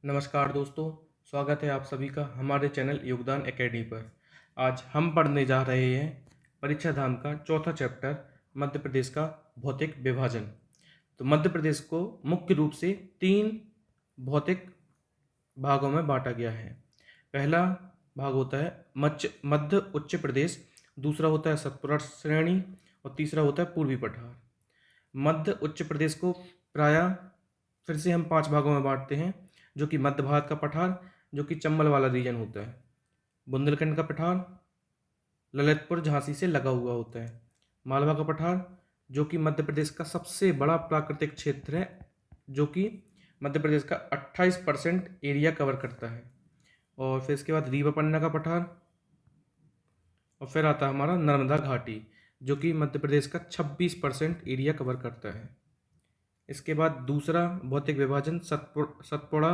नमस्कार दोस्तों, स्वागत है आप सभी का हमारे चैनल योगदान एकेडमी पर। आज हम पढ़ने जा रहे हैं परीक्षा धाम का चौथा चैप्टर मध्य प्रदेश का भौतिक विभाजन। तो मध्य प्रदेश को मुख्य रूप से 3 भौतिक भागों में बांटा गया है। पहला भाग होता है मध्य उच्च प्रदेश, दूसरा होता है सतपुरा श्रेणी और तीसरा होता है पूर्वी पठार। मध्य उच्च प्रदेश को प्रायः फिर से हम 5 भागों में बांटते हैं, जो कि मध्य भारत का पठार, जो कि चंबल वाला रीजन होता है, बुंदेलखंड का पठार ललितपुर झांसी से लगा हुआ होता है, मालवा का पठार जो कि मध्य प्रदेश का सबसे बड़ा प्राकृतिक क्षेत्र है, जो कि मध्य प्रदेश का 28% एरिया कवर करता है, और फिर इसके बाद रीवा पन्ना का पठार, और फिर आता है हमारा नर्मदा घाटी, जो कि मध्य प्रदेश का 26% एरिया कवर करता है। इसके बाद दूसरा भौतिक विभाजन सतपुड़ा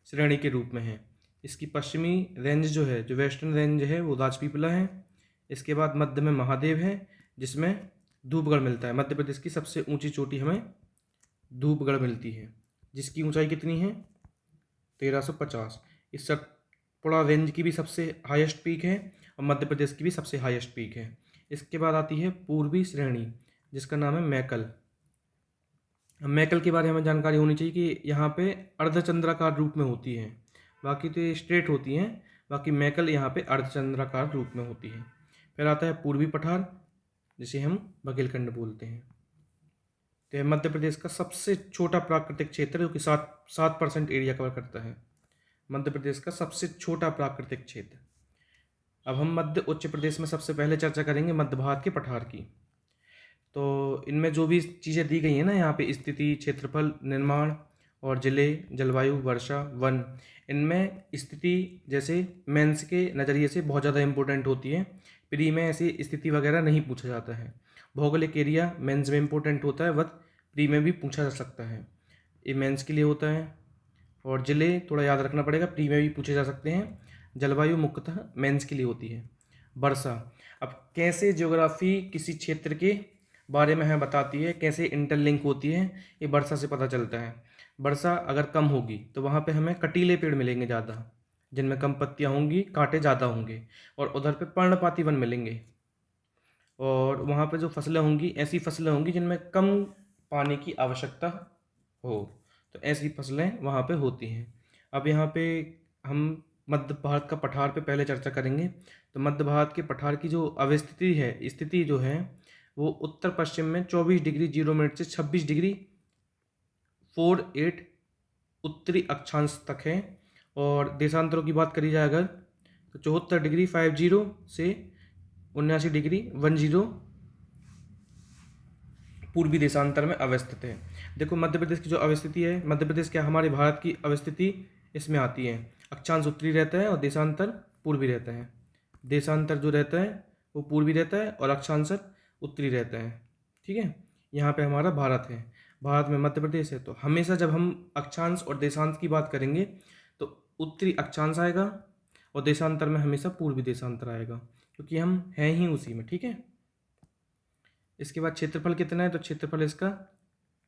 श्रेणी के रूप में है। इसकी पश्चिमी रेंज जो है, जो वेस्टर्न रेंज है, वो राजपीपला है। इसके बाद मध्य में महादेव है, जिसमें धूपगढ़ मिलता है। मध्य प्रदेश की सबसे ऊंची चोटी हमें धूपगढ़ मिलती है, जिसकी ऊंचाई कितनी है 1350। इस सतपुड़ा रेंज की भी सबसे हाईएस्ट पीक है और मध्य प्रदेश की भी सबसे हाईएस्ट पीक है। इसके बाद आती है पूर्वी श्रेणी, जिसका नाम है मैकल। मैकल के बारे में हमें जानकारी होनी चाहिए कि यहाँ पे अर्धचंद्राकार रूप में होती है, बाकी तो ये स्ट्रेट होती हैं, बाकी मैकल यहाँ पे अर्धचंद्राकार रूप में होती है। फिर आता है पूर्वी पठार, जिसे हम बघेलखंड बोलते हैं। तो यह मध्य प्रदेश का सबसे छोटा प्राकृतिक क्षेत्र है, जो कि 7% एरिया कवर करता है। मध्य प्रदेश का सबसे छोटा प्राकृतिक क्षेत्र। अब हम मध्य उच्च प्रदेश में सबसे पहले चर्चा करेंगे मध्य भारत के पठार की। तो इनमें जो भी चीज़ें दी गई हैं ना, यहाँ पे स्थिति, क्षेत्रफल, निर्माण और जिले, जलवायु, वर्षा, वन, इनमें स्थिति जैसे मेंस के नज़रिए से बहुत ज़्यादा इंपॉर्टेंट होती है। प्री में ऐसी स्थिति वगैरह नहीं पूछा जाता है। भौगोलिक एरिया मेंस में इंपॉर्टेंट होता है, वह प्री में भी पूछा जा सकता है। ये मेंस के लिए होता है। और जिले थोड़ा याद रखना पड़ेगा, प्री में भी पूछे जा सकते हैं। जलवायु मुख्यतः मेंस के लिए होती है। वर्षा, अब कैसे ज्योग्राफी किसी क्षेत्र के बारे में हमें बताती है, कैसे इंटरलिंक होती है, ये वर्षा से पता चलता है। वर्षा अगर कम होगी तो वहाँ पे हमें कटीले पेड़ मिलेंगे ज़्यादा, जिनमें कम पत्तियाँ होंगी, कांटे ज़्यादा होंगे, और उधर पे पर्णपाती वन मिलेंगे। और वहाँ पे जो फसलें होंगी, ऐसी फसलें होंगी जिनमें कम पानी की आवश्यकता हो, तो ऐसी फसलें वहाँ पे होती हैं। अब यहाँ पे हम मध्य भारत का पठार पे पहले चर्चा करेंगे। तो मध्य भारत के पठार की जो अवस्थिति है, स्थिति जो है, वो उत्तर पश्चिम में 24 डिग्री 0 मिनट से 26 डिग्री 48 उत्तरी अक्षांश तक है। और देशांतरों की बात करी जाए अगर, तो 74 डिग्री 50 से 79 डिग्री 10 पूर्वी देशांतर में अवस्थित है। देखो मध्य प्रदेश की जो अवस्थिति है, मध्य प्रदेश क्या हमारे भारत की अवस्थिति इसमें आती है। अक्षांश उत्तरी रहता है और देशांतर पूर्वी रहता है। देशांतर जो रहता है वो पूर्वी रहता है और अक्षांश उत्तरी रहता है। ठीक है, यहाँ पे हमारा भारत है, भारत में मध्य प्रदेश है। तो हमेशा जब हम अक्षांश और देशांत की बात करेंगे तो उत्तरी अक्षांश आएगा और देशांतर में हमेशा पूर्वी देशांतर आएगा, क्योंकि हम हैं ही उसी में। ठीक है, इसके बाद क्षेत्रफल कितना है, तो क्षेत्रफल इसका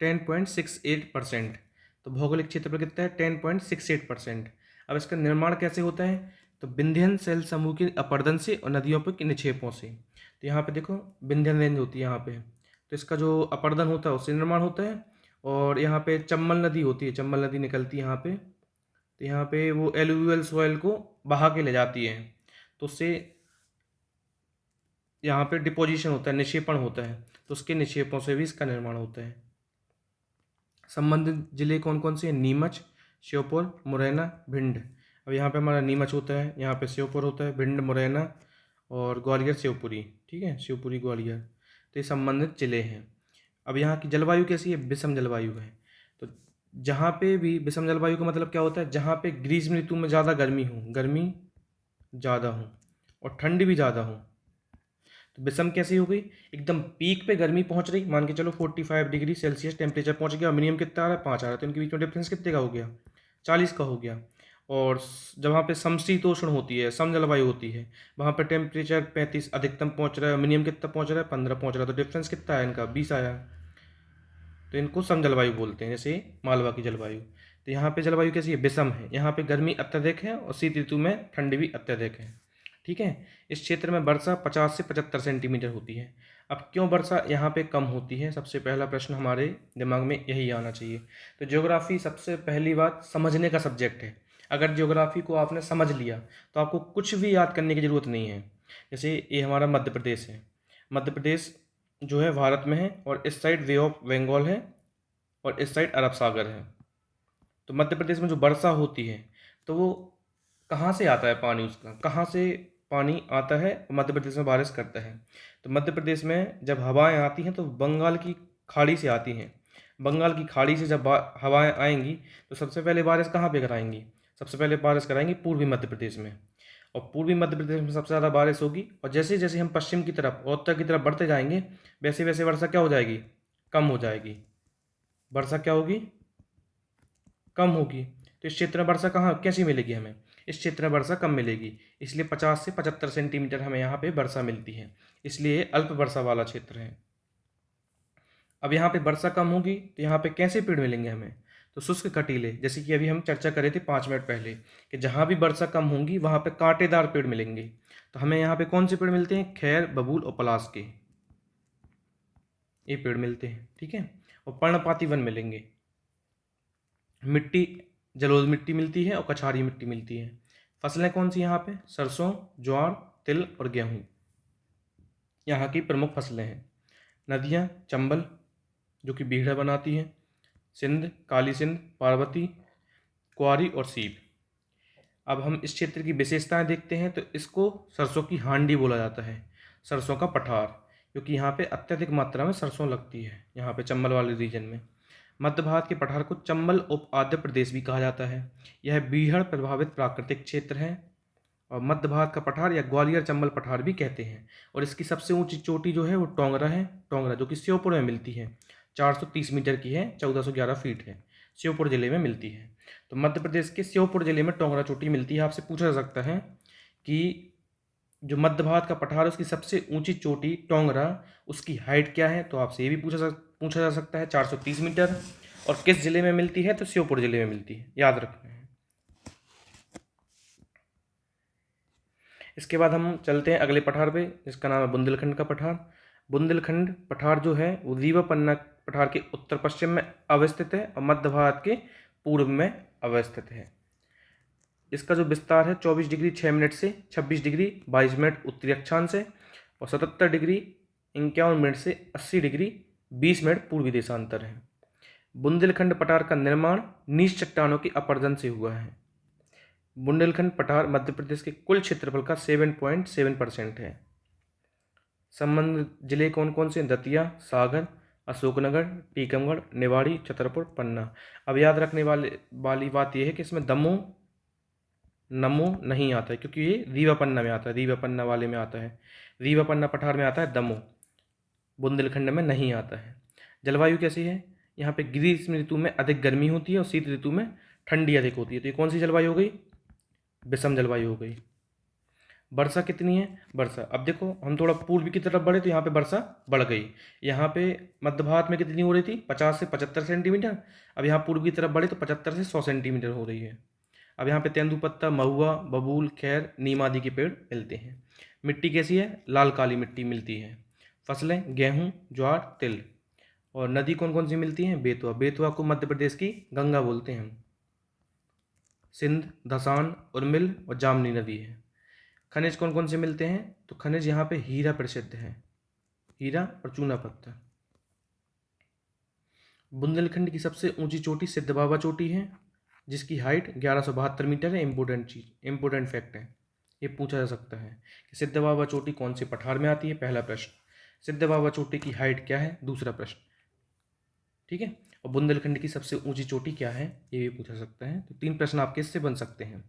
10.68%। तो भौगोलिक क्षेत्रफल कितना है 10.68%। अब इसका निर्माण कैसे होता है, तो विंध्यन सेल समूह के अपर्दन से और नदियों पर निक्षेपों से। तो यहाँ पे देखो विंध्यन रेंज होती है यहाँ पे, तो इसका जो अपर्दन होता है उससे निर्माण होता है। और यहाँ पे चंबल नदी होती है, चंबल नदी निकलती है यहाँ पे, तो यहाँ पे वो एलुवियल सॉइल को बहा के ले जाती है, तो उससे यहाँ पे डिपोजिशन होता है, निक्षेपण होता है, तो उसके निक्षेपों से भी इसका निर्माण होता है। संबंधित जिले कौन कौन से हैं, नीमच, श्योपुर, मुरैना, भिंड। अब यहाँ पे हमारा नीमच होता है, यहाँ पे श्योपुर होता है, भिंड, मुरैना और ग्वालियर शिवपुरी। ठीक है, शिवपुरी ग्वालियर, तो ये संबंधित जिले हैं। अब यहाँ की जलवायु कैसी है, विषम जलवायु है। तो जहाँ पे भी विषम जलवायु का मतलब क्या होता है, जहाँ पे ग्रीष्म ऋतु में ज़्यादा गर्मी हो, गर्मी ज़्यादा हो और ठंड भी ज़्यादा हो। तो विषम कैसी हो गई, एकदम पीक पे गर्मी पहुंच रही, मान के चलो 45 डिग्री सेल्सियस टेम्परेचर पहुंच गया, मिनिमम कितना आ रहा है 5 आ रहा है, तो इनके बीच में डिफरेंस कितने का हो गया 40 का हो गया। और जहाँ पे समशीतोष्ण होती है, सम जलवायु होती है, वहाँ पे टेम्परेचर 35 अधिकतम पहुँच रहा है, मिनिमम कितना पहुँच रहा है 15 पहुँच रहा है, तो डिफरेंस कितना है इनका 20 आया। तो इनको सम जलवायु बोलते हैं, जैसे मालवा की जलवायु। तो यहाँ पे जलवायु कैसी है, विषम है। यहाँ पे गर्मी अत्यधिक है और शीत ऋतु में ठंडी भी अत्यधिक है। ठीक है। इस क्षेत्र में वर्षा 50 से 75 सेंटीमीटर होती है। अब क्यों वर्षा यहाँ पे कम होती है, सबसे पहला प्रश्न हमारे दिमाग में यही आना चाहिए। तो ज्योग्राफी सबसे पहली बात समझने का सब्जेक्ट है। अगर ज्योग्राफी को आपने समझ लिया तो आपको कुछ भी याद करने की ज़रूरत नहीं है। जैसे ये हमारा मध्य प्रदेश है, मध्य प्रदेश जो है भारत में है और इस साइड वे ऑफ बंगाल है और इस साइड अरब सागर है। तो मध्य प्रदेश में जो वर्षा होती है तो वो कहाँ से आता है पानी, उसका कहाँ से पानी आता है और मध्य प्रदेश में बारिश करता है। तो मध्य प्रदेश में जब हवाएं आती हैं तो बंगाल की खाड़ी से आती हैं। बंगाल की खाड़ी से जब हवाएं आएंगी तो सबसे पहले बारिश कहाँ पे कराएंगी, सबसे पहले बारिश कराएंगी पूर्वी मध्य प्रदेश में। और पूर्वी मध्य प्रदेश में सबसे ज़्यादा बारिश होगी और जैसे जैसे हम पश्चिम की तरफ और उत्तर की तरफ बढ़ते जाएंगे वैसे वैसे वर्षा क्या हो जाएगी, कम हो जाएगी। वर्षा क्या होगी, कम होगी। तो इस क्षेत्र में वर्षा कहाँ कैसी मिलेगी हमें, इस क्षेत्र में वर्षा कम मिलेगी, इसलिए 50 से 75 सेंटीमीटर हमें यहाँ पे वर्षा मिलती है, इसलिए अल्प वर्षा वाला क्षेत्र है। अब यहाँ पे वर्षा कम होगी तो यहाँ पे कैसे पेड़ मिलेंगे हमें, तो शुष्क कटीले, जैसे कि अभी हम चर्चा कर रहे थे 5 मिनट पहले कि जहाँ भी वर्षा कम होंगी वहाँ पे कांटेदार पेड़ मिलेंगे। तो हमें यहाँ पे कौन से पेड़ मिलते हैं, खैर, बबूल और पलाश के ये पेड़ मिलते हैं। ठीक है। और पर्णपाती वन मिलेंगे, मिट्टी जलोढ़ मिट्टी मिलती है और कछारी मिट्टी मिलती है। फसलें कौन सी यहाँ पे, सरसों, ज्वार, तिल और गेहूँ यहाँ की प्रमुख फसलें हैं। नदियाँ चंबल जो कि बीहड़ा बनाती है, सिंध, काली सिंध, पार्वती, कुआरी और सीप। अब हम इस क्षेत्र की विशेषताएं देखते हैं तो इसको सरसों की हांडी बोला जाता है, सरसों का पठार, क्योंकि यहाँ पे अत्यधिक मात्रा में सरसों लगती है, यहाँ पे चंबल वाले रीजन में। मध्य भारत के पठार को चंबल उप आद्य प्रदेश भी कहा जाता है। यह बीहड़ प्रभावित प्राकृतिक क्षेत्र है और मध्य भारत का पठार या ग्वालियर चंबल पठार भी कहते हैं। और इसकी सबसे ऊंची चोटी जो है वो टोंगरा है, टोंगरा जो कि श्योपुर में मिलती है, 430 मीटर की है, 1411 फीट है, श्योपुर जिले में मिलती है। तो मध्य प्रदेश के श्योपुर जिले में टोंगरा चोटी मिलती है। आपसे पूछा जा सकता है कि जो मध्य भारत का पठार है उसकी सबसे ऊंची चोटी टोंगरा, उसकी हाइट क्या है, तो आपसे ये भी पूछा जा सकता है, 430 मीटर। और किस जिले में मिलती है, तो श्योपुर जिले में मिलती है, याद रखना है। इसके बाद हम चलते हैं अगले पठार पे, जिसका नाम है बुंदेलखंड का पठार। बुंदेलखंड पठार जो है वो रीवा पन्ना पठार के उत्तर पश्चिम में अवस्थित है और मध्य भारत के पूर्व में अवस्थित है। इसका जो विस्तार है 24 डिग्री 6 मिनट से 26 डिग्री 22 मिनट उत्तरी अक्षांश से और 77 डिग्री 51 मिनट से 80 डिग्री 20 मिनट पूर्वी देशांतर है। बुंदेलखंड पठार का निर्माण नीच चट्टानों के अपरदन से हुआ है। बुंदेलखंड पठार मध्य प्रदेश के कुल क्षेत्रफल का 7.7% है। संबंध जिले कौन कौन से, दतिया, सागर, अशोकनगर, टीकमगढ़, निवाड़ी, छतरपुर, पन्ना। अब याद रखने वाली बात यह है कि इसमें दमोह नमो नहीं आता है, क्योंकि ये रीवा पन्ना में आता है, रीवा पन्ना वाले में आता है, रीवा पन्ना पठार में आता है दमोह, बुंदेलखंड में नहीं आता है। जलवायु कैसी है, यहाँ पे ग्रीष्म ऋतु में अधिक गर्मी होती है और शीत ऋतु में ठंडी अधिक होती है। तो ये कौन सी जलवायु हो गई, विषम जलवायु हो गई। वर्षा कितनी है, वर्षा अब देखो हम थोड़ा पूर्व की तरफ बढ़े तो यहाँ पे वर्षा बढ़ गई। यहाँ पे मध्य भारत में कितनी हो रही थी, 50 से 75 सेंटीमीटर। अब यहाँ पूर्व की तरफ बढ़े तो 75 से 100 सेंटीमीटर हो रही है। अब यहाँ पे तेंदुपत्ता, महुआ, बबूल, खैर, नीम आदि के पेड़ मिलते हैं। मिट्टी कैसी है, लाल काली मिट्टी मिलती है। फसलें गेहूँ, ज्वार, तिल। और नदी कौन कौन सी मिलती हैं, बेतवा, बेतवा को मध्य प्रदेश की गंगा बोलते हैं। सिंध, धसान, उर्मिल और जामनी नदी है। खनिज कौन कौन से मिलते हैं, तो खनिज यहाँ पे हीरा प्रसिद्ध है, हीरा और चूना पत्थर। बुंदेलखंड की सबसे ऊंची चोटी सिद्ध बाबा चोटी है, जिसकी हाइट 1172 मीटर है। इंपॉर्टेंट फैक्ट है, ये पूछा जा सकता है कि सिद्ध बाबा चोटी कौन से पठार में आती है, पहला प्रश्न। सिद्ध बाबा चोटी की हाइट क्या है, दूसरा प्रश्न। ठीक है। और बुंदेलखंड की सबसे ऊंची चोटी क्या है, ये भी पूछा सकता है। तो 3 प्रश्न आपके इससे बन सकते हैं।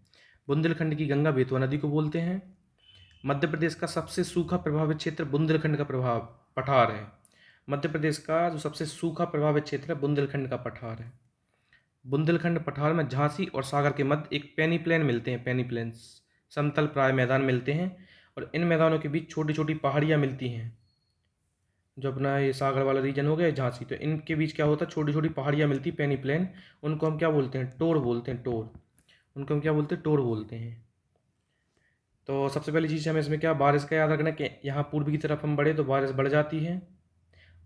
बुंदेलखंड की गंगा बेतवा नदी को बोलते हैं। मध्य प्रदेश का सबसे सूखा प्रभावित क्षेत्र बुंदेलखंड का पठार है। मध्य प्रदेश का जो सबसे सूखा प्रभावित क्षेत्र है बुंदेलखंड का पठार है। बुंदेलखंड पठार में झांसी और सागर के मध्य एक पेनी प्लेन मिलते हैं, पेनी प्लेन्स, समतल प्राय मैदान मिलते हैं और इन मैदानों के बीच छोटी छोटी पहाड़ियाँ मिलती हैं। जो अपना ये सागर वाला रीजन हो गया, झांसी, तो इनके बीच क्या होता है, छोटी छोटी पहाड़ियाँ मिलती, पेनी प्लेन, उनको हम क्या बोलते हैं, टोर बोलते हैं, टोर। उनको हम क्या बोलते हैं, टोर बोलते हैं। तो सबसे पहली चीज़ हमें इसमें क्या बारिश का याद रखना कि यहाँ पूर्वी की तरफ हम बढ़े तो बारिश बढ़ जाती है।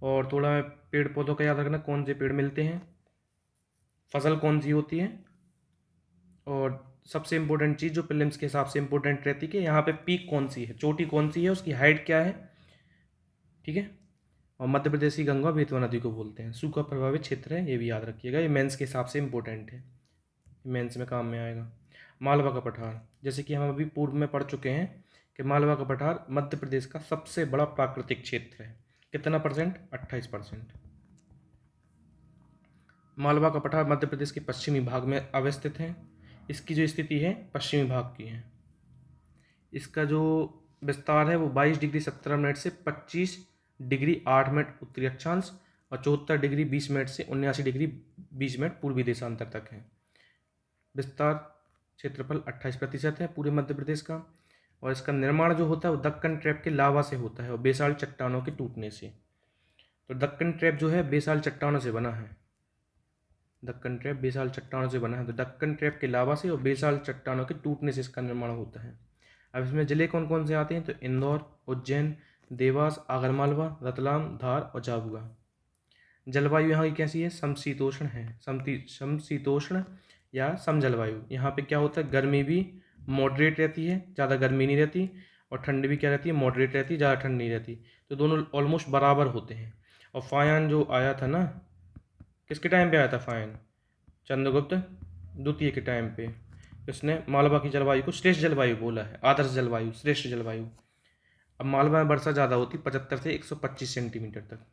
और थोड़ा पेड़ पौधों का याद रखना, कौन से पेड़ मिलते हैं, फसल कौन सी होती है। और सबसे इम्पोर्टेंट चीज़ जो प्रीलिम्स के हिसाब से इम्पोर्टेंट रहती है कि यहाँ पे पीक कौन सी है, चोटी कौन सी है, उसकी हाइट क्या है, ठीक है। और मध्य प्रदेश की गंगा बेतवा नदी को बोलते हैं, सूखा प्रभावित क्षेत्र है, ये भी याद रखिएगा, ये मेंस के हिसाब से इम्पोर्टेंट है, मेंस में काम में आएगा। मालवा का पठार, जैसे कि हम अभी पूर्व में पढ़ चुके हैं कि मालवा का पठार मध्य प्रदेश का सबसे बड़ा प्राकृतिक क्षेत्र है। कितना परसेंट, 28%। मालवा का पठार मध्य प्रदेश के पश्चिमी भाग में अवस्थित है। इसकी जो स्थिति है पश्चिमी भाग की है। इसका जो विस्तार है वो 22 डिग्री 17 मिनट से 25 डिग्री 8 मिनट उत्तरी अक्षांश और 74 डिग्री 20 मिनट से 79 डिग्री 20 मिनट पूर्वी देशांतर तक है। विस्तार क्षेत्रफल 28% है पूरे मध्य प्रदेश का। और इसका निर्माण जो होता है वो दक्कन ट्रैप के लावा से होता है और बेसाल चट्टानों के टूटने से। तो दक्कन ट्रैप जो है बेसाल चट्टानों से बना है, दक्कन ट्रैप बेसाल चट्टानों से बना है। तो दक्कन ट्रैप के लावा से और बेसाल चट्टानों के टूटने से इसका निर्माण होता है। अब इसमें ज़िले कौन कौन से आते हैं, तो इंदौर, उज्जैन, देवास, आगरमालवा, रतलाम, धार और झाबुआ। जलवायु यहाँ की कैसी है, समशीतोष्ण है, समशीतोष्ण या समजलवायु। यहाँ पे क्या होता है, गर्मी भी मॉडरेट रहती है, ज़्यादा गर्मी नहीं रहती, और ठंडी भी क्या रहती है, मॉडरेट रहती है, ज़्यादा ठंड नहीं रहती। तो दोनों ऑलमोस्ट बराबर होते हैं। और फायान जो आया था ना, किसके टाइम पे आया था फायान, चंद्रगुप्त द्वितीय के टाइम पे। इसने मालवा की जलवायु को श्रेष्ठ जलवायु बोला है, आदर्श जलवायु, श्रेष्ठ जलवायु। अब मालवा में वर्षा ज़्यादा होती 75 से 125 सेंटीमीटर तक।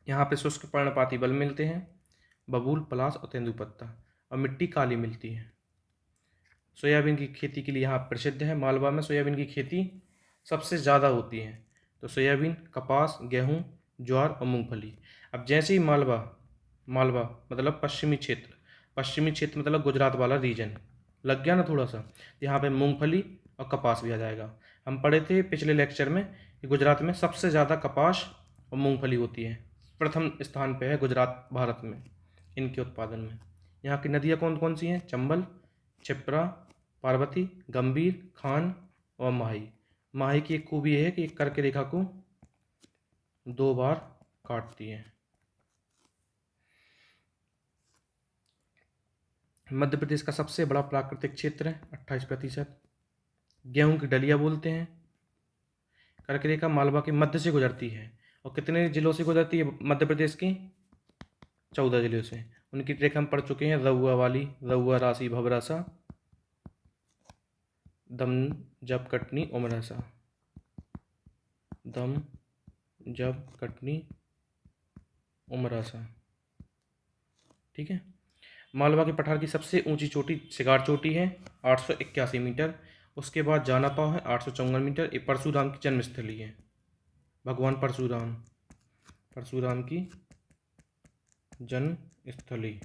यहाँ पे शुष्क पर्णपाती बल मिलते हैं, बबूल, पलाश और तेंदुपत्ता, और मिट्टी काली मिलती है। सोयाबीन की खेती के लिए यहाँ प्रसिद्ध है, मालवा में सोयाबीन की खेती सबसे ज़्यादा होती है। तो सोयाबीन, कपास, गेहूँ, ज्वार और मूंगफली। अब जैसे ही मालवा, मालवा मतलब पश्चिमी क्षेत्र, पश्चिमी क्षेत्र मतलब गुजरात वाला रीजन, लग गया ना थोड़ा सा, यहाँ पे मूंगफली और कपास भी आ जाएगा। हम पढ़े थे पिछले लेक्चर में कि गुजरात में सबसे ज़्यादा कपास और मूंगफली होती है, प्रथम स्थान पे है गुजरात भारत में इनके उत्पादन में। यहाँ की नदियाँ कौन कौन सी हैं, चंबल, क्षिप्रा, पार्वती, गंभीर, खान और माही। माही की एक खूबी है कि एक कर्क रेखा को 2 बार काटती है। मध्य प्रदेश का सबसे बड़ा प्राकृतिक क्षेत्र है 28%। गेहूं की डलिया बोलते हैं। कर्क रेखा मालवा के मध्य से गुजरती है, और कितने जिलों से गुजरती है मध्य प्रदेश की, 14 जिलों से। उनकी ट्रेक हम पढ़ चुके हैं, रउआ वाली, रउआ, राशि, भवरासा, दम, जब, कटनी, उमरासा, दम, जब, कटनी, उमरासा, ठीक है। मालवा के पठार की सबसे ऊंची चोटी शिगार चोटी है, 881 मीटर। उसके बाद जाना पाव है 854 मीटर। ये परशुराम की जन्मस्थली है, भगवान परशुराम, परशुराम की जन्मस्थली।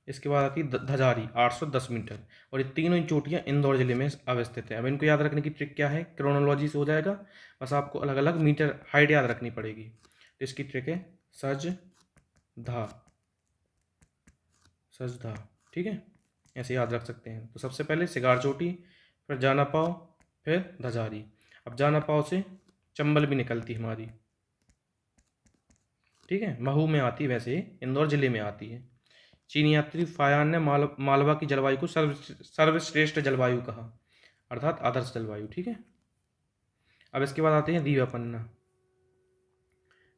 इसके बाद आती है धजारी, 810 मीटर। और ये तीनों ही चोटियाँ इंदौर जिले में अवस्थित है। अब इनको याद रखने की ट्रिक क्या है, क्रोनोलॉजी से हो जाएगा, बस आपको अलग अलग मीटर हाइट याद रखनी पड़ेगी। तो इसकी ट्रिक है सज धा, सजधा, ठीक है, ऐसे याद रख सकते हैं। तो सबसे पहले शिगार चोटी, फिर जाना पाव, फिर धजारी। अब जाना पाव से चंबल भी निकलती हमारी, ठीक है, महू में आती, वैसे इंदौर जिले में आती है। चीनी यात्री फायान ने मालवा की जलवायु को सर्वश्रेष्ठ जलवायु कहा, अर्थात आदर्श जलवायु, ठीक है। अब इसके बाद आते हैं दीवा पन्ना।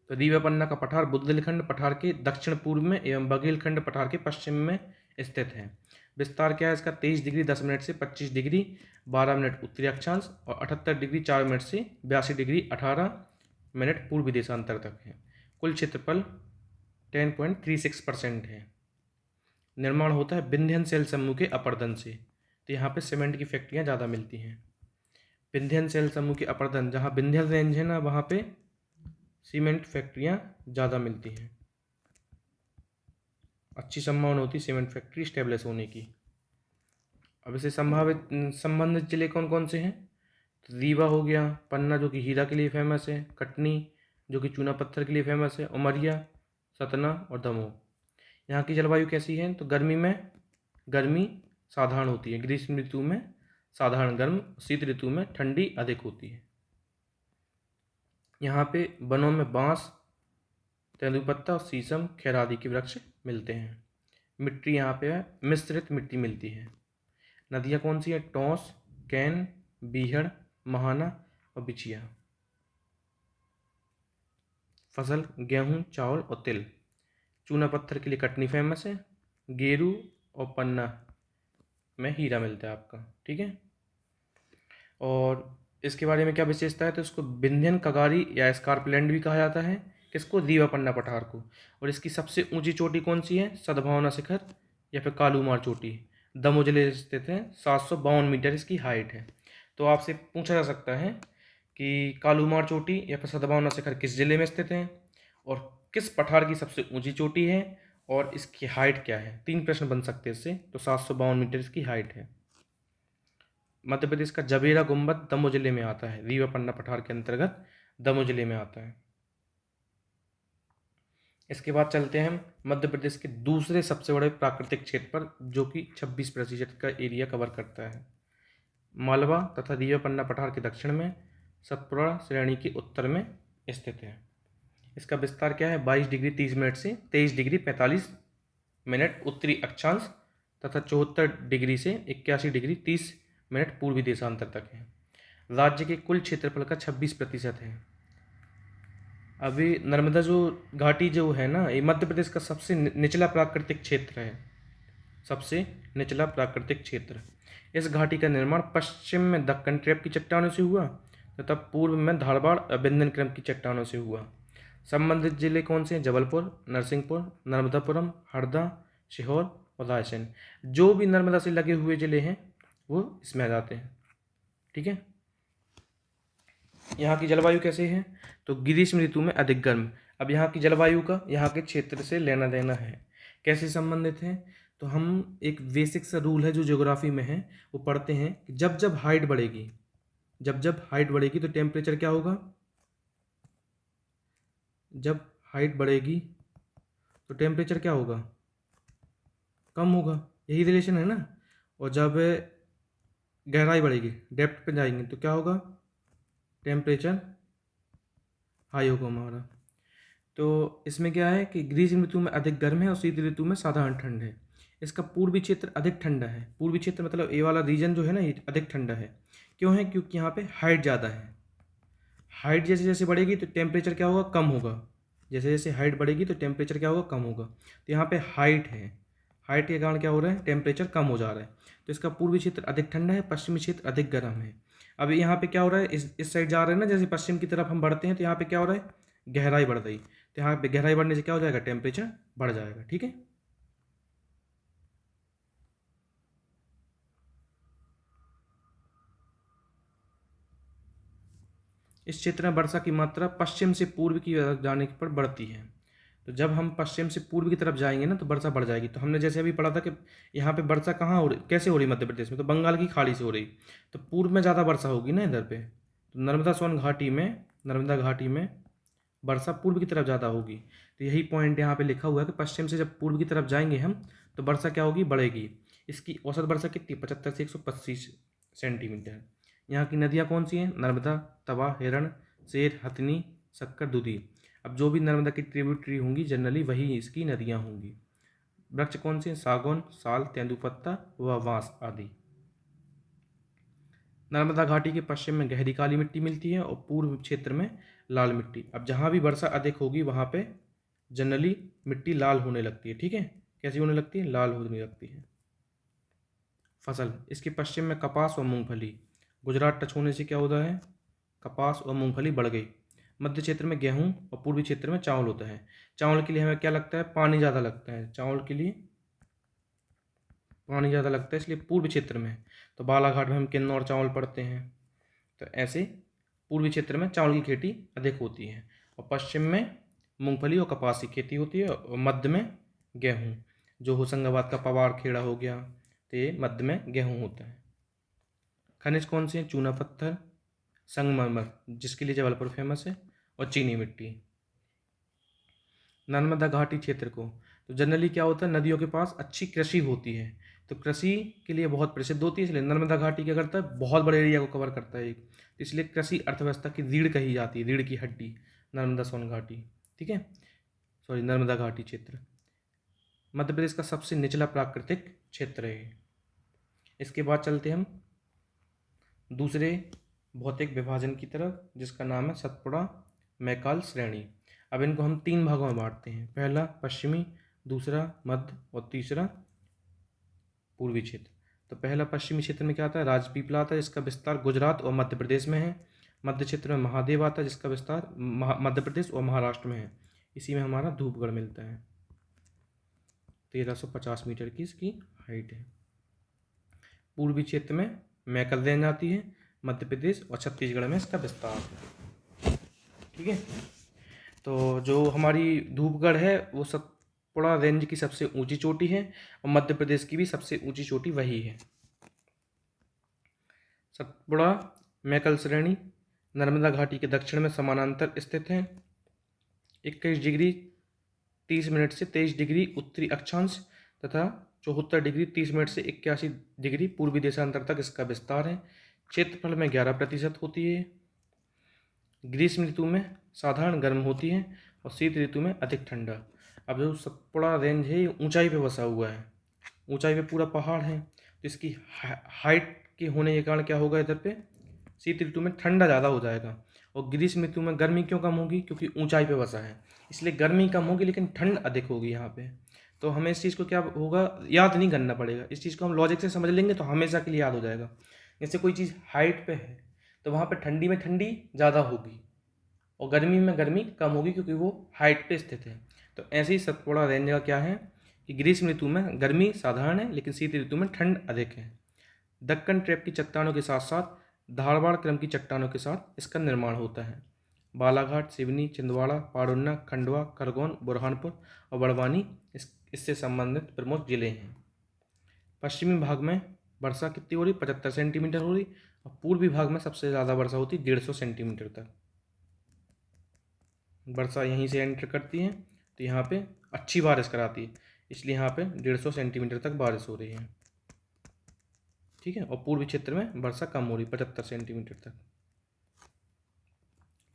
तो दीवा पन्ना का पठार बुंदेलखंड पठार के दक्षिण पूर्व में एवं बघेलखंड पठार के पश्चिम में स्थित है। विस्तार क्या है इसका, 23 डिग्री 10 मिनट से 25 डिग्री 12 मिनट उत्तरी अक्षांश और 78 डिग्री 4 मिनट से 82 डिग्री 18 मिनट पूर्वी देशांतर तक है। कुल क्षेत्रफल 10.36% है। निर्माण होता है विंध्यन सेल समूह के अपरदन से। तो यहाँ पे सीमेंट की फैक्ट्रियाँ ज़्यादा मिलती हैं। विंध्यन सेल समूह के अपरदन, जहाँ विंध्यन रेंज है ना, वहाँ पे सीमेंट फैक्ट्रियाँ ज़्यादा मिलती हैं, अच्छी संभावना होती है सीमेंट फैक्ट्री स्टेब्लिश होने की। अब इसे संभावित संबंधित जिले कौन कौन से हैं, तो रीवा हो गया, पन्ना जो कि हीरा के लिए फेमस है, कटनी जो कि चूना पत्थर के लिए फेमस है, उमरिया, सतना और दमोह। यहाँ की जलवायु कैसी है? तो गर्मी साधारण होती है, ग्रीष्म ऋतु में साधारण गर्म, शीत ऋतु में ठंडी अधिक होती है। यहाँ पे वनों में बांस, तेंदुपत्ता और शीशम, खैर आदि के वृक्ष मिलते हैं। मिट्टी यहाँ पे है मिश्रित मिट्टी मिलती है। नदियाँ कौन सी है? टोंस, कैन, बीहड़, महाना और बिछिया। फसल गेहूँ, चावल और तिल। चूना पत्थर के लिए कटनी फेमस है, गेरू और पन्ना में हीरा मिलता है आपका, ठीक है। और इसके बारे में क्या विशेषता है? तो इसको विंध्यन कगारी या स्कार्पलैंड भी कहा जाता है। किसको? रीवा पन्ना पठार को। और इसकी सबसे ऊंची चोटी कौन सी है? सद्भावना शिखर या फिर कालूमार चोटी, दमोह जिले स्थित है। 752 मीटर इसकी हाइट है। तो आपसे पूछा जा सकता है कि कालूमार चोटी या फिर सद्भावना शिखर किस जिले में स्थित है और किस पठार की सबसे ऊंची चोटी है और इसकी हाइट क्या है। 3 प्रश्न बन सकते हैं इससे। तो 752 मीटर इसकी हाइट है। मध्य प्रदेश का जबेरा गुंबद दमोह जिले में आता है, रीवा पन्ना पठार के अंतर्गत दमोह जिले में आता है। इसके बाद चलते हैं हम मध्य प्रदेश के दूसरे सबसे बड़े प्राकृतिक क्षेत्र पर, जो कि 26% का एरिया कवर करता है। मालवा तथा रीवा पन्ना पठार के दक्षिण में, सतपुड़ा श्रेणी के उत्तर में स्थित है। इसका विस्तार क्या है? 22 डिग्री 30 मिनट से 23 डिग्री 45 मिनट उत्तरी अक्षांश तथा 74 डिग्री से 81 डिग्री 30 मिनट पूर्वी देशांतर तक है। राज्य के कुल क्षेत्रफल का 26% है। अभी नर्मदा जो घाटी जो है ना, ये मध्य प्रदेश का सबसे निचला प्राकृतिक क्षेत्र है, सबसे निचला प्राकृतिक क्षेत्र। इस घाटी का निर्माण पश्चिम में दक्कन ट्रैप की चट्टानों से हुआ तथा पूर्व में धारवाड़ अभिंदन क्रम की चट्टानों से हुआ। संबंधित जिले कौन से हैं? जबलपुर, नरसिंहपुर, नर्मदापुरम, हरदा, सीहोर और रायसेन। जो भी नर्मदा से लगे हुए जिले हैं वो इसमें आ जाते हैं, ठीक है। यहाँ की जलवायु कैसे है? तो ग्रीष्म ऋतु में अधिक गर्म। अब यहाँ की जलवायु का यहाँ के क्षेत्र से लेना देना है, कैसे संबंधित है? तो हम एक बेसिक सा रूल है जो ज्योग्राफी में है वो पढ़ते हैं कि जब जब हाइट बढ़ेगी, जब जब हाइट बढ़ेगी तो टेम्परेचर क्या होगा? जब हाइट बढ़ेगी तो टेम्परेचर क्या होगा? कम होगा, यही रिलेशन है ना। और जब गहराई बढ़ेगी, डेप्थ पे जाएंगे तो क्या होगा? टेम्परेचर हाई होगा हमारा। तो इसमें क्या है कि ग्रीष्म ऋतु में अधिक गर्म है और शीत ऋतु में साधारण ठंड है। इसका पूर्वी क्षेत्र अधिक ठंडा है। पूर्वी क्षेत्र मतलब ये वाला रीजन जो है ना, ये अधिक ठंडा है। क्यों है? क्योंकि यहाँ पे हाइट ज़्यादा है। हाइट जैसे जैसे बढ़ेगी तो टेम्परेचर क्या होगा? कम होगा। जैसे जैसे हाइट बढ़ेगी तो टेम्परेचर क्या होगा? कम होगा। तो यहाँ पे हाइट है, हाइट के कारण क्या हो रहा है? टेम्परेचर कम हो जा रहा है। तो इसका पूर्वी क्षेत्र अधिक ठंडा है, पश्चिमी क्षेत्र अधिक गर्म है। अब यहाँ पे क्या हो रहा है? इस साइड जा रहे हैं ना, जैसे पश्चिम की तरफ हम बढ़ते हैं तो यहाँ पे क्या हो रहा है? गहराई बढ़ रही। तो यहाँ पे गहराई बढ़ने से क्या हो जाएगा? टेम्परेचर बढ़ जाएगा, ठीक है। इस क्षेत्र में वर्षा की मात्रा पश्चिम से पूर्व की तरफ जाने पर बढ़ती है। तो जब हम पश्चिम से पूर्व की तरफ जाएंगे ना तो वर्षा बढ़ जाएगी। तो हमने जैसे अभी पढ़ा था कि यहाँ पे वर्षा कहाँ हो रही, कैसे हो रही मध्य प्रदेश में? तो बंगाल की खाड़ी से हो रही। तो पूर्व में ज़्यादा वर्षा होगी ना इधर पे। तो नर्मदा घाटी में वर्षा पूर्व की तरफ ज़्यादा होगी। तो यही पॉइंट यहाँ पे लिखा हुआ है कि पश्चिम से जब पूर्व की तरफ जाएंगे हम तो वर्षा क्या होगी? बढ़ेगी। इसकी औसत वर्षा कितनी? 75 से 125 सेंटीमीटर। यहाँ की नदियाँ कौन सी हैं? नर्मदा, तवा, हिरण, सेर, हथनी, शक्कर, दुधी। अब जो भी नर्मदा की ट्रिब्यूटरी होंगी जनरली वही इसकी नदियाँ होंगी। वृक्ष कौन से हैं? सागौन, साल, तेंदुपत्ता व बांस आदि। नर्मदा घाटी के पश्चिम में गहरी काली मिट्टी मिलती है और पूर्व क्षेत्र में लाल मिट्टी। अब जहाँ भी वर्षा अधिक होगी वहाँ पे जनरली मिट्टी लाल होने लगती है, ठीक है। कैसी होने लगती है? लाल होने लगती है। फसल इसके पश्चिम में कपास और मूंगफली। गुजरात टच होने से क्या होता है? कपास और मूंगफली बढ़ गई। मध्य क्षेत्र में गेहूं और पूर्वी क्षेत्र में चावल होता है। चावल के लिए हमें क्या लगता है? पानी ज़्यादा लगता है। चावल के लिए पानी ज़्यादा लगता है, इसलिए पूर्वी क्षेत्र में। तो बालाघाट में हम किन्नौर चावल पढ़ते हैं। तो ऐसे पूर्वी क्षेत्र में चावल की खेती अधिक होती है और पश्चिम में मूंगफली और कपास की खेती होती है और मध्य में गेहूँ। जो होशंगाबाद का पवार खेड़ा हो गया तो ये मध्य में गेहूँ होता है। खनिज कौन से हैं? चूना पत्थर, संगमरमर जिसके लिए जबलपुर फेमस है, और चीनी मिट्टी। नर्मदा घाटी क्षेत्र को, तो जनरली क्या होता है, नदियों के पास अच्छी कृषि होती है, तो कृषि के लिए बहुत प्रसिद्ध होती है, इसलिए नर्मदा घाटी क्या करता है, बहुत बड़े एरिया को कवर करता है एक, इसलिए कृषि अर्थव्यवस्था की रीढ़ कही जाती है, रीढ़ की हड्डी नर्मदा सोन घाटी। ठीक है, सॉरी, नर्मदा घाटी क्षेत्र मध्य प्रदेश का सबसे निचला प्राकृतिक क्षेत्र है। इसके बाद चलते हम दूसरे भौतिक विभाजन की तरफ, जिसका नाम है सतपुड़ा मैकाल श्रेणी। अब इनको हम 3 भागों में बांटते हैं, पहला पश्चिमी, दूसरा मध्य और तीसरा पूर्वी क्षेत्र। तो पहला पश्चिमी क्षेत्र में क्या आता है, राजपीपला आता है जिसका विस्तार गुजरात और मध्य प्रदेश में है। मध्य क्षेत्र में महादेव आता है जिसका विस्तार मध्य प्रदेश और महाराष्ट्र में है। इसी में हमारा धूपगढ़ मिलता है। 1350 मीटर की इसकी हाइट है। पूर्वी क्षेत्र में मैकल रेंज आती है, मध्य प्रदेश और छत्तीसगढ़ में इसका विस्तार है। ठीक है, तो जो हमारी धूपगढ़ है वो सतपुड़ा रेंज की सबसे ऊंची चोटी है, और मध्य प्रदेश की भी सबसे ऊंची चोटी वही है। सतपुड़ा मैकल श्रेणी नर्मदा घाटी के दक्षिण में समानांतर स्थित है। 21 डिग्री 30 मिनट से 23 डिग्री उत्तरी अक्षांश तथा 74 डिग्री 30 मिनट से 81 डिग्री पूर्वी देशांतर तक इसका विस्तार है। क्षेत्रफल में 11% होती है। ग्रीष्म ऋतु में साधारण गर्म होती है और शीत ऋतु में अधिक ठंडा। अब जो सतपुड़ा रेंज है ये ऊंचाई पे बसा हुआ है, ऊंचाई पे पूरा पहाड़ है, तो इसकी हाइट के होने के कारण क्या होगा, इधर पे शीत ऋतु में ठंडा ज़्यादा हो जाएगा, और ग्रीष्म ऋतु में गर्मी क्यों कम होगी, क्योंकि ऊंचाई पे बसा है, इसलिए गर्मी कम होगी लेकिन ठंड अधिक होगी यहाँ पे। तो हमें इस चीज़ को क्या होगा, याद नहीं करना पड़ेगा, इस चीज़ को हम लॉजिक से समझ लेंगे तो हमेशा के लिए याद हो जाएगा। जैसे कोई चीज़ हाइट पे है तो वहाँ पे ठंडी में ठंडी ज़्यादा होगी और गर्मी में गर्मी कम होगी, क्योंकि वो हाइट पे स्थित है। तो ऐसे ही सतपुड़ा रेंज का क्या है कि ग्रीष्म ऋतु में गर्मी साधारण है लेकिन शीत ऋतु में ठंड अधिक है। दक्कन ट्रैप की चट्टानों के साथ साथ धारवाड़ क्रम की चट्टानों के साथ इसका निर्माण होता है। बालाघाट, सिवनी, छिंदवाड़ा, पारुन्ना, खंडवा, खरगोन, बुरहानपुर और बड़वानी इससे संबंधित प्रमुख जिले हैं। पश्चिमी भाग में वर्षा कितनी हो रही, 75 सेंटीमीटर हो रही, और पूर्वी भाग में सबसे ज़्यादा वर्षा होती 150 सेंटीमीटर तक वर्षा यहीं से एंटर करती है, तो यहाँ पे अच्छी बारिश कराती है, इसलिए यहाँ पे 150 सेंटीमीटर तक बारिश हो रही है। ठीक है, और पूर्वी क्षेत्र में वर्षा कम हो रही 75 सेंटीमीटर तक।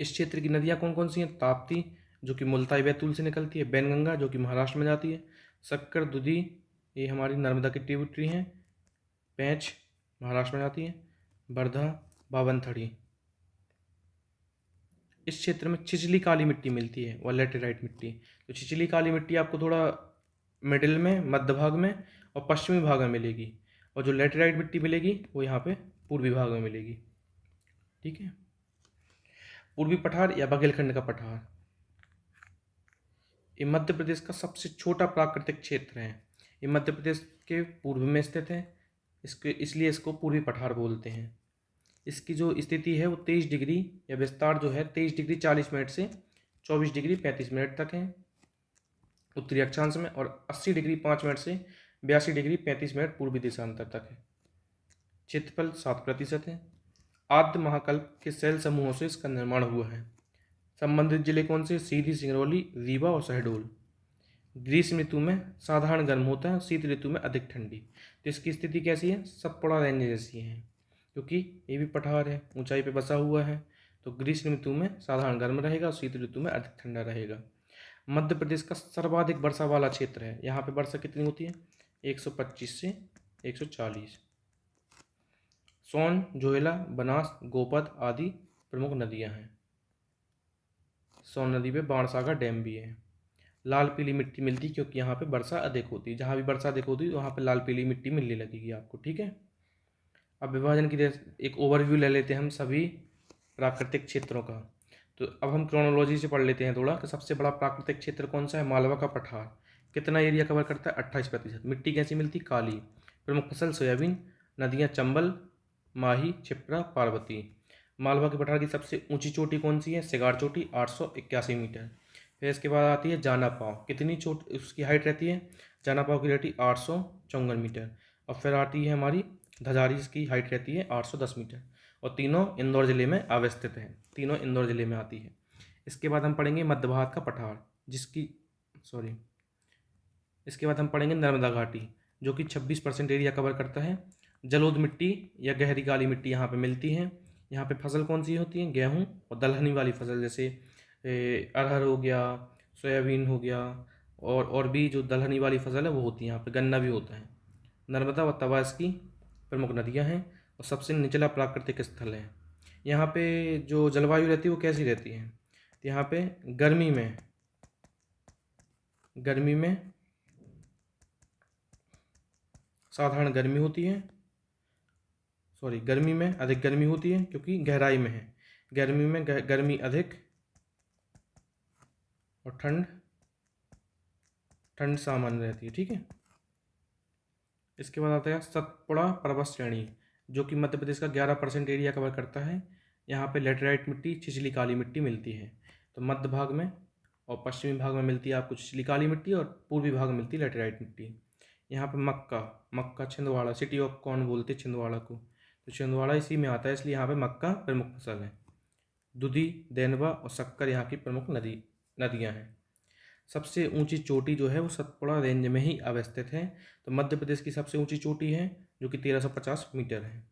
इस क्षेत्र की नदियाँ कौन कौन सी हैं, ताप्ती जो कि मुल्ताई बैतूल से निकलती है, बैनगंगा जो कि महाराष्ट्र में जाती है, शक्कर, दुधी ये हमारी नर्मदा की ट्रिब्यूटरी हैं, पैंच महाराष्ट्र में जाती है, वर्धा, बावनथड़ी। इस क्षेत्र में छिछली काली मिट्टी मिलती है और लेटेराइट मिट्टी। तो छिछली काली मिट्टी आपको थोड़ा मिडिल में, मध्य भाग में और पश्चिमी भाग में मिलेगी, और जो लेटेराइट मिट्टी मिलेगी वो यहाँ पे पूर्वी भाग में मिलेगी। ठीक है, पूर्वी पठार या बघेलखंड का पठार, ये मध्य प्रदेश का सबसे छोटा प्राकृतिक क्षेत्र है। ये मध्य प्रदेश के पूर्व में स्थित है, इसलिए इसको पूर्वी पठार बोलते हैं। इसकी जो स्थिति है वो 23 डिग्री या विस्तार जो है 23 डिग्री 40 मिनट से 24 डिग्री 35 मिनट तक है उत्तरी अक्षांश में, और 80 डिग्री 5 मिनट से 82 डिग्री 35 मिनट पूर्वी देशांतर तक है। क्षेत्रफल 7% है। आद्य महाकल्प के शैल समूहों से इसका निर्माण हुआ है। संबंधित जिले कौन से, सीधी, सिंगरौली, रीवा और शहडोल। ग्रीष्म ऋतु में साधारण गर्म होता है, शीत ऋतु में अधिक ठंडी। तो इसकी स्थिति कैसी है, सतपुड़ा रेंज जैसी है, क्योंकि ये भी पठार है, ऊंचाई पे बसा हुआ है, तो ग्रीष्म ऋतु में साधारण गर्म रहेगा और शीत ऋतु में अधिक ठंडा रहेगा। मध्य प्रदेश का सर्वाधिक वर्षा वाला क्षेत्र है। यहाँ पे वर्षा कितनी होती है, 125 से 140। सोन, जोहेला, बनास, गोपद आदि प्रमुख नदियाँ हैं। सोन नदी पे बाणसागर डैम भी है। लाल पीली मिट्टी मिलती है क्योंकि यहाँ पे वर्षा अधिक होती है, जहाँ भी वर्षा अधिक होती है वहाँ पे लाल पीली मिट्टी मिलने लगेगी आपको। ठीक है, अब विभाजन की एक ओवरव्यू ले लेते हैं हम सभी प्राकृतिक क्षेत्रों का। तो अब हम क्रोनोलॉजी से पढ़ लेते हैं थोड़ा कि सबसे बड़ा प्राकृतिक क्षेत्र कौन सा है, मालवा का पठार। कितना एरिया कवर करता है, 28%। मिट्टी कैसी मिलती, काली। प्रमुख फसल सोयाबीन। नदियाँ चंबल, माही, क्षिप्रा, पार्वती। मालवा के पठार की सबसे ऊंची चोटी कौन सी है, सिगार चोटी, 881 मीटर। फिर इसके बाद आती है जाना पाव, कितनी चोट उसकी हाइट रहती है, जाना पाव की रहती 854 मीटर। और फिर आती है हमारी धजारी, इसकी हाइट रहती है 810 मीटर। और तीनों इंदौर जिले में अवस्थित हैं, तीनों इंदौर जिले में आती है। इसके बाद हम पढ़ेंगे मध्य भारत का पठार, इसके बाद हम पढ़ेंगे नर्मदा घाटी, जो कि 26% एरिया कवर करता है। जलोढ़ मिट्टी या गहरी काली मिट्टी यहाँ पे मिलती है। यहाँ पे फसल कौन सी होती है? गेहूँ और दलहनी वाली फसल, जैसे अरहर हो गया, सोयाबीन हो गया, और भी जो दलहनी वाली फसल है वो होती है। यहाँ पे गन्ना भी होता है। नर्मदा व तवा इसकी प्रमुख नदियाँ हैं और सबसे निचला प्राकृतिक स्थल है। यहाँ पे जो जलवायु रहती है वो कैसी रहती है? तो यहाँ पे गर्मी में साधारण गर्मी होती है, गर्मी में अधिक गर्मी होती है क्योंकि गहराई में है। गर्मी में गर्मी अधिक और ठंड सामान्य रहती है। ठीक है। इसके बाद आता है सतपुड़ा पर्वत श्रेणी, जो कि मध्य प्रदेश का 11% एरिया कवर करता है। यहाँ पे लेटराइट मिट्टी, छिछली काली मिट्टी मिलती है। तो मध्य भाग में और पश्चिमी भाग में मिलती है आपको छिछली काली मिट्टी और पूर्वी भाग में मिलती है लेटराइट मिट्टी। यहाँ पे मक्का छिंदवाड़ा, सिटी ऑफ कॉर्न बोलते हैं छिंदवाड़ा को, तो छिंदवाड़ा इसी में आता है, इसलिए यहाँ पे मक्का प्रमुख फसल है। दुधी, देनवा और शक्कर यहाँ की प्रमुख नदियाँ हैं। सबसे ऊंची चोटी जो है वो सतपुड़ा रेंज में ही अवस्थित है। तो मध्य प्रदेश की सबसे ऊंची चोटी है जो कि 1350 मीटर है।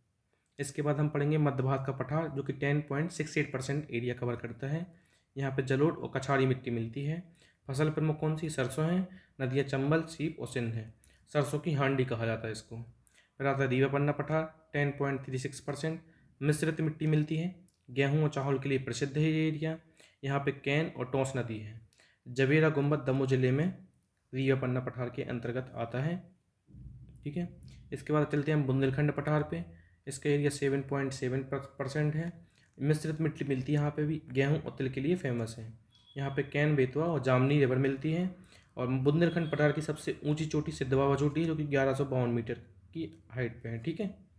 इसके बाद हम पढ़ेंगे मध्य भारत का पठार, जो कि 10.68% एरिया कवर करता है। यहाँ पे जलोढ़ और कछारी मिट्टी मिलती है। फसल प्रमुख कौन सी? सरसों है। नदियाँ चंबल, सीप और सिंध है। सरसों की हांडी कहा जाता है इसको। फिर आता है रीवा पन्ना पठार, 10.36% मिश्रित मिट्टी मिलती है। गेहूँ और चावल के लिए प्रसिद्ध है ये एरिया। यहाँ पे कैन और टोंस नदी है। जवेरा गुंबद दमोह जिले में रीवा पन्ना पठार के अंतर्गत आता है। ठीक है। इसके बाद चलते हैं हम बुंदेलखंड पठार पे। इसका एरिया 7.7% है। मिश्रित मिट्टी मिलती है यहाँ पे भी। गेहूँ और तिल के लिए फेमस है। यहाँ पे कैन, बेतवा और जामनी रिवर मिलती है। और बुंदेलखंड पठार की सबसे ऊंची चोटी सिद्ध बाबा चोटी है, जो कि 1152 मीटर की हाइट पे है। ठीक है।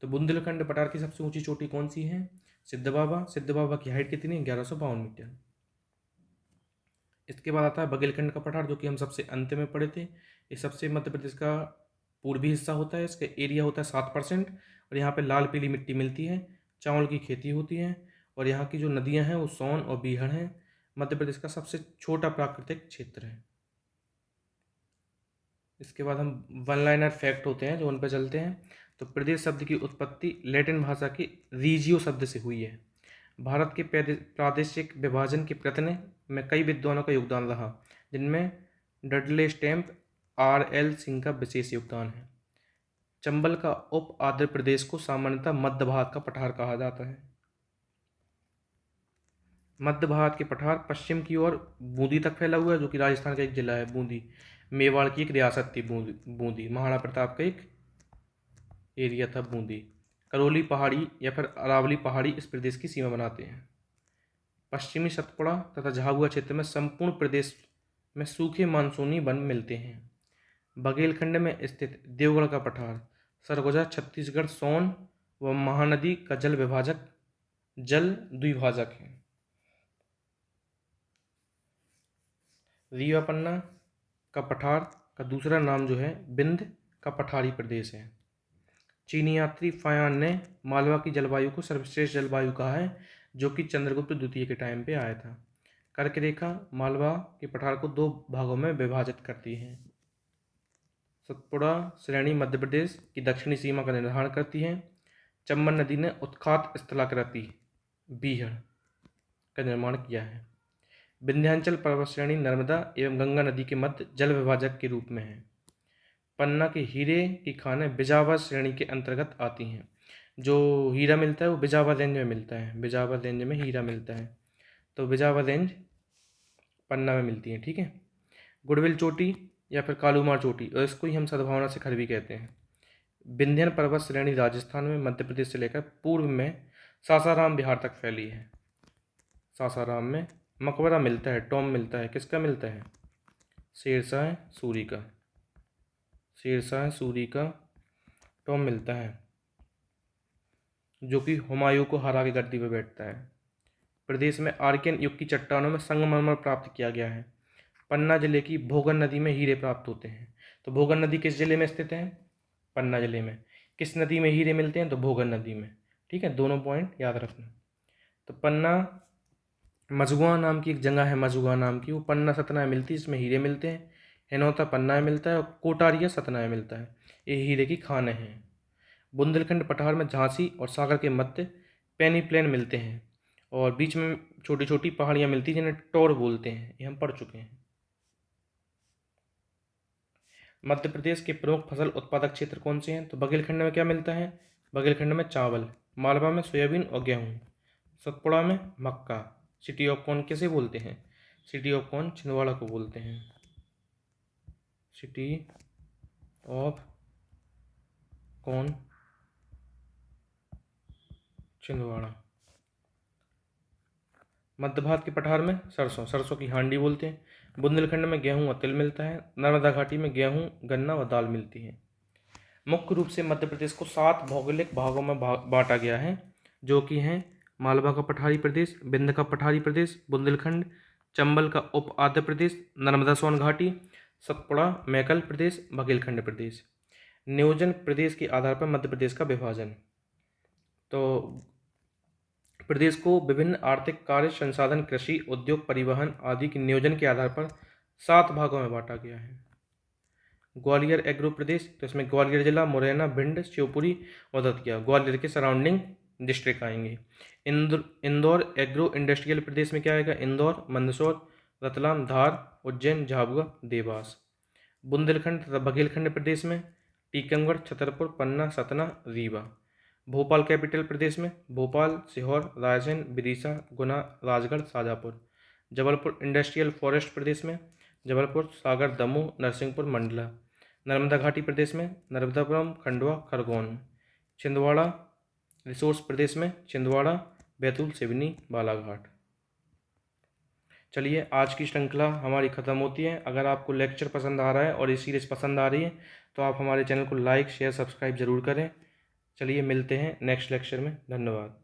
तो बुंदेलखंड पठार की सबसे ऊंची चोटी कौन सी है? सिद्ध बाबा की हाइट कितनी है? 1152 मीटर। इसके बाद आता है बघेलखंड का पठार, जो कि हम सबसे अंत में पढ़े थे। ये सबसे मध्य प्रदेश का पूर्वी हिस्सा होता है। इसका एरिया होता है 7%। और यहाँ पे लाल पीली मिट्टी मिलती है। चावल की खेती होती है। और यहाँ की जो नदियाँ हैं वो सोन और बीहड़ हैं। मध्य प्रदेश का सबसे छोटा प्राकृतिक क्षेत्र है। इसके बाद हम वन लाइनर फैक्ट होते हैं जो उन पर चलते हैं। तो प्रदेश शब्द की उत्पत्ति लैटिन भाषा की रीजियो शब्द से हुई है। भारत के प्रादेशिक विभाजन के प्रयत्न में कई विद्वानों का योगदान रहा, जिनमें डडले स्टैम्प, R.L. सिंह का विशेष योगदान है। चंबल का उप आंध्र प्रदेश को सामान्यतः मध्य भारत का पठार कहा जाता है। मध्य भारत के पठार पश्चिम की ओर बूंदी तक फैला हुआ है, जो कि राजस्थान का एक जिला है बूंदी। मेवाड़ की एक रियासत थी बूंदी। महाराणा प्रताप का एक एरिया था बूंदी। करौली पहाड़ी या फिर अरावली पहाड़ी इस प्रदेश की सीमा बनाते हैं। पश्चिमी सतपुड़ा तथा झाबुआ क्षेत्र में संपूर्ण प्रदेश में सूखे मानसूनी वन मिलते हैं। बघेलखंड में स्थित देवगढ़ का पठार सरगुजा, छत्तीसगढ़, सोन व महानदी का जल द्विभाजक है। रीवा पन्ना का पठार का दूसरा नाम जो है बिंद का पठारी प्रदेश है। चीनी यात्री फायान ने मालवा की जलवायु को सर्वश्रेष्ठ जलवायु कहा है, जो कि चंद्रगुप्त द्वितीय के टाइम पे आया था। कर्क रेखा मालवा के पठार को 2 भागों में विभाजित करती है। सतपुड़ा श्रेणी मध्य प्रदेश की दक्षिणी सीमा का निर्धारण करती है। चंबल नदी ने उत्खात स्थलाकृति बीहड़ का निर्माण किया है। विंध्याचल पर्वत श्रेणी नर्मदा एवं गंगा नदी के मध्य जल विभाजक के रूप में है। पन्ना के हीरे की खानें बिजावर श्रेणी के अंतर्गत आती हैं। जो हीरा मिलता है वो बिजावर रेंज में मिलता है। बिजावर रेंज में हीरा मिलता है, तो बिजावर रेंज पन्ना में मिलती है। ठीक है। गुड़विल चोटी या फिर कालूमार चोटी, और इसको ही हम सद्भावना शिखर भी कहते हैं। विंध्यन पर्वत श्रेणी राजस्थान में मध्य प्रदेश से लेकर पूर्व में सासाराम बिहार तक फैली है। सासाराम में मकबरा मिलता है, टॉम मिलता है। किसका मिलता है? शेरशाह सूरी का। शेरशाह सूरी का टॉम मिलता है, जो कि हुमायूं को हरा के गद्दी पर बैठता है। प्रदेश में आर्कियन युग की चट्टानों में संगमरमर प्राप्त किया गया है। पन्ना जिले की भोगन नदी में हीरे प्राप्त होते हैं। तो भोगन नदी किस जिले में स्थित है? पन्ना जिले में। किस नदी में हीरे मिलते हैं? तो भोगन नदी में। ठीक है, दोनों पॉइंट याद रखना। तो पन्ना मझुआ नाम की एक जगह है, मझुआ नाम की, वो पन्ना सतना में मिलती है, इसमें हीरे मिलते हैं। हिनौता पन्ना में मिलता है और कोटारिया सतना में मिलता है, ये हीरे की खानें हैं। बुंदेलखंड पठार में झांसी और सागर के मध्य पेनी प्लेन मिलते हैं और बीच में छोटी छोटी पहाड़ियाँ मिलती हैं जिन्हें टोर बोलते हैं, ये हम पढ़ चुके हैं। मध्य प्रदेश के प्रमुख फसल उत्पादक क्षेत्र कौन से हैं? तो बघेलखंड में क्या मिलता है? बघेलखंड में चावल, मालवा में सोयाबीन और गेहूँ, सतपुड़ा में मक्का। सिटी ऑफ कॉर्न किसे बोलते हैं? सिटी ऑफ कॉर्न छिंदवाड़ा को बोलते हैं, सिटी ऑफ कॉर्न छिंदवाड़ा। मध्य भारत के पठार में सरसों की हांडी बोलते हैं। बुंदेलखंड में गेहूं और तिल मिलता है। नर्मदा घाटी में गेहूं, गन्ना और दाल मिलती है। मुख्य रूप से मध्य प्रदेश को 7 भौगोलिक भागों में बांटा गया है, जो कि हैं मालवा का पठारी प्रदेश, विंध्य का पठारी प्रदेश, बुंदेलखंड, चंबल का उप आद्र प्रदेश, नर्मदा सोन घाटी, सतपुड़ा, मैकल प्रदेश, बघेलखंड प्रदेश। नियोजन प्रदेश के आधार पर मध्य प्रदेश का विभाजन। तो प्रदेश को विभिन्न आर्थिक कार्य, संसाधन, कृषि, उद्योग, परिवहन आदि के नियोजन के आधार पर 7 भागों में बांटा गया है। ग्वालियर एग्रो प्रदेश, तो इसमें ग्वालियर जिला, मुरैना, भिंड, शिवपुरी और दतिया ग्वालियर के सराउंडिंग डिस्ट्रिक्ट आएंगे। इंदौर एग्रो इंडस्ट्रियल प्रदेश में क्या आएगा? इंदौर, मंदसौर, रतलाम, धार, उज्जैन, झाबुआ, देवास। बुंदेलखंड तथा बघेलखंड प्रदेश में टीकमगढ़, छतरपुर, पन्ना, सतना, रीवा। भोपाल कैपिटल प्रदेश में भोपाल, सीहोर, रायसेन, विदिशा, गुना, राजगढ़, शाजापुर। जबलपुर इंडस्ट्रियल फॉरेस्ट प्रदेश में जबलपुर, सागर, दमोह, नरसिंहपुर, मंडला। नर्मदा घाटी प्रदेश में नर्मदापुरम, खंडवा, खरगोन। छिंदवाड़ा रिसोर्स प्रदेश में छिंदवाड़ा, बैतूल, सिवनी, बालाघाट। चलिए, आज की श्रृंखला हमारी ख़त्म होती है। अगर आपको लेक्चर पसंद आ रहा है और ये सीरीज़ पसंद आ रही है तो आप हमारे चैनल को लाइक, शेयर, सब्सक्राइब ज़रूर करें। चलिए, मिलते हैं नेक्स्ट लेक्चर में। धन्यवाद।